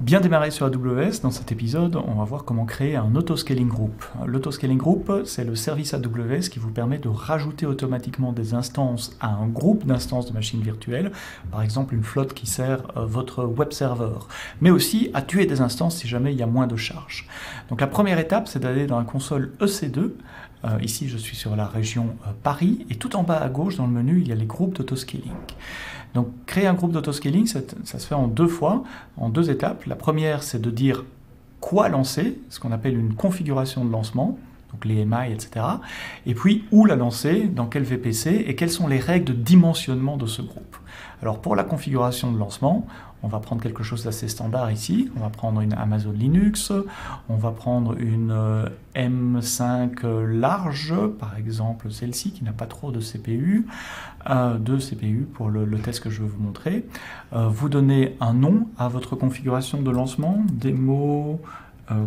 Bien démarré sur AWS, dans cet épisode, on va voir comment créer un autoscaling group. L'autoscaling group, c'est le service AWS qui vous permet de rajouter automatiquement des instances à un groupe d'instances de machines virtuelles, par exemple une flotte qui sert votre web serveur, mais aussi à tuer des instances si jamais il y a moins de charge. Donc la première étape, c'est d'aller dans la console EC2. Ici, je suis sur la région Paris, et tout en bas à gauche, dans le menu, il y a les groupes d'autoscaling. Donc, créer un groupe d'autoscaling, ça se fait en deux fois, en deux étapes. La première, c'est de dire quoi lancer, ce qu'on appelle une configuration de lancement, donc les MI, etc. Et puis, où la lancer, dans quel VPC, et quelles sont les règles de dimensionnement de ce groupe. Alors, pour la configuration de lancement, on va prendre quelque chose d'assez standard ici. On va prendre une Amazon Linux, on va prendre une M5 large, par exemple celle-ci qui n'a pas trop de CPU, deux CPU pour le test que je vais vous montrer. Vous donnez un nom à votre configuration de lancement, démo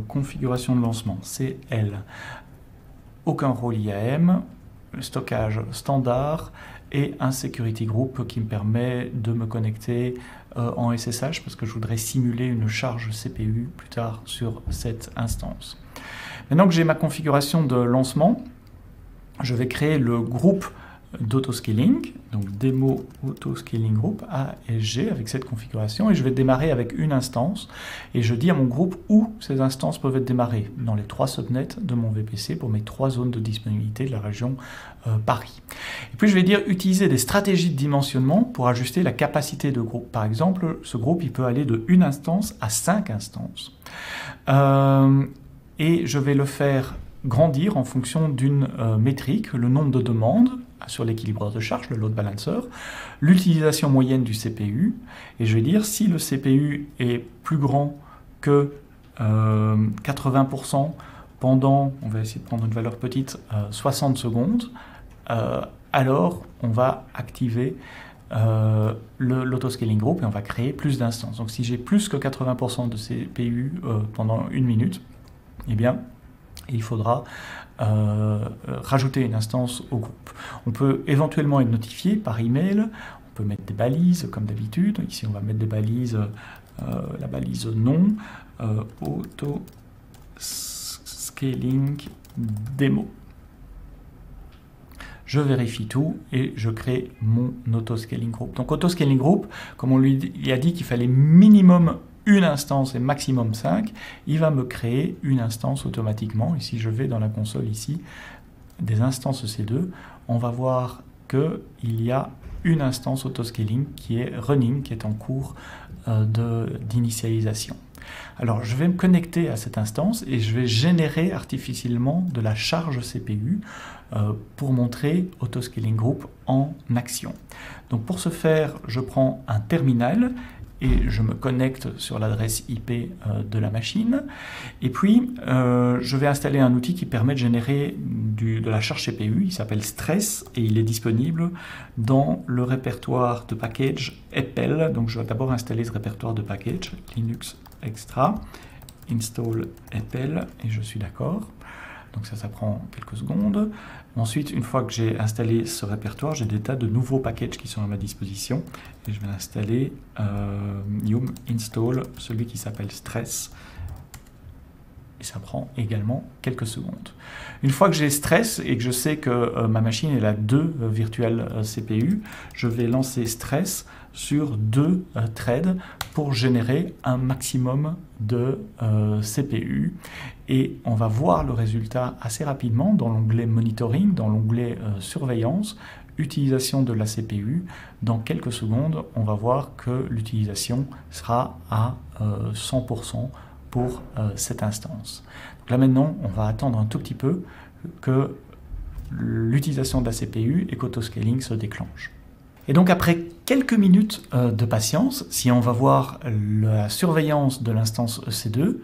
configuration de lancement, CL. Aucun rôle IAM, stockage standard et un security group qui me permet de me connecter en SSH parce que je voudrais simuler une charge CPU plus tard sur cette instance. Maintenant que j'ai ma configuration de lancement, je vais créer le groupe d'autoscaling, donc démo autoscaling group ASG avec cette configuration, et je vais démarrer avec une instance et je dis à mon groupe où ces instances peuvent être démarrées dans les trois subnets de mon VPC pour mes trois zones de disponibilité de la région Paris. Et puis je vais dire utiliser des stratégies de dimensionnement pour ajuster la capacité de groupe. Par exemple, ce groupe il peut aller de une instance à 5 instances. Et je vais le faire grandir en fonction d'une métrique, le nombre de demandes sur l'équilibreur de charge, le load balancer, l'utilisation moyenne du CPU, et je vais dire si le CPU est plus grand que 80% pendant, on va essayer de prendre une valeur petite, 60 secondes, alors on va activer l'autoscaling group et on va créer plus d'instances. Donc si j'ai plus que 80% de CPU pendant une minute, eh bien il faudra rajouter une instance au groupe. On peut éventuellement être notifié par email, on peut mettre des balises comme d'habitude. Ici on va mettre des balises, la balise non, autoscaling démo. Je vérifie tout et je crée mon autoscaling group. Donc autoscaling group, comme on lui a dit qu'il fallait minimum une instance et maximum 5, il va me créer une instance automatiquement. Et si je vais dans la console ici, des instances EC2, on va voir qu'il y a une instance autoscaling qui est running, qui est en cours d'initialisation. Alors je vais me connecter à cette instance et je vais générer artificiellement de la charge CPU pour montrer autoscaling group en action. Donc pour ce faire, je prends un terminal et je me connecte sur l'adresse IP de la machine. Et puis, je vais installer un outil qui permet de générer de la charge CPU. Il s'appelle Stress et il est disponible dans le répertoire de package EPEL. Donc, je vais d'abord installer ce répertoire de package, Linux Extra, install EPEL, et je suis d'accord. Donc ça prend quelques secondes. Ensuite, une fois que j'ai installé ce répertoire, j'ai des tas de nouveaux packages qui sont à ma disposition. Et je vais installer yum install, celui qui s'appelle Stress. Et ça prend également quelques secondes. Une fois que j'ai Stress et que je sais que ma machine elle a deux virtual CPU, je vais lancer Stress sur deux threads pour générer un maximum de CPU. Et on va voir le résultat assez rapidement dans l'onglet Monitoring, dans l'onglet Surveillance, utilisation de la CPU. Dans quelques secondes, on va voir que l'utilisation sera à 100% pour cette instance. Donc là maintenant, on va attendre un tout petit peu que l'utilisation de la CPU et qu'autoscaling se déclenche. Et donc après quelques minutes de patience, si on va voir la surveillance de l'instance EC2,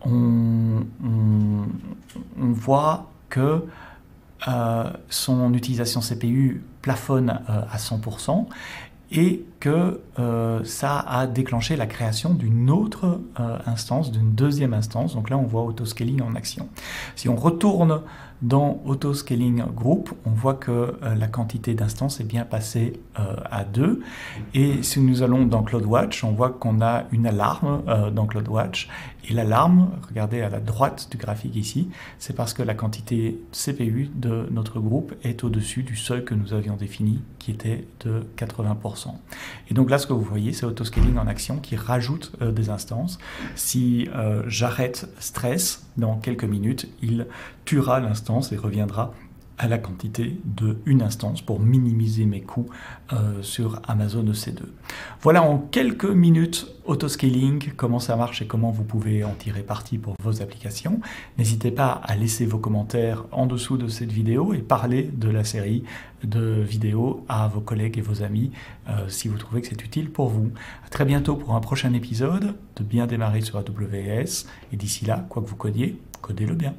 on voit que son utilisation CPU plafonne à 100% et que ça a déclenché la création d'une autre instance, d'une deuxième instance. Donc là, on voit autoscaling en action. Si on retourne Dans Autoscaling Group, on voit que la quantité d'instances est bien passée à 2. Et si nous allons dans CloudWatch, on voit qu'on a une alarme dans CloudWatch. Et l'alarme, regardez à la droite du graphique ici, c'est parce que la quantité CPU de notre groupe est au-dessus du seuil que nous avions défini, qui était de 80%. Et donc là, ce que vous voyez, c'est Autoscaling en action qui rajoute des instances. Si j'arrête stress, dans quelques minutes, il tuera l'instance et reviendra à la quantité de une instance pour minimiser mes coûts sur Amazon EC2. Voilà en quelques minutes Autoscaling, comment ça marche et comment vous pouvez en tirer parti pour vos applications. N'hésitez pas à laisser vos commentaires en dessous de cette vidéo et parler de la série de vidéos à vos collègues et vos amis si vous trouvez que c'est utile pour vous. À très bientôt pour un prochain épisode de Bien démarrer sur AWS et d'ici là, quoi que vous codiez, codez-le bien.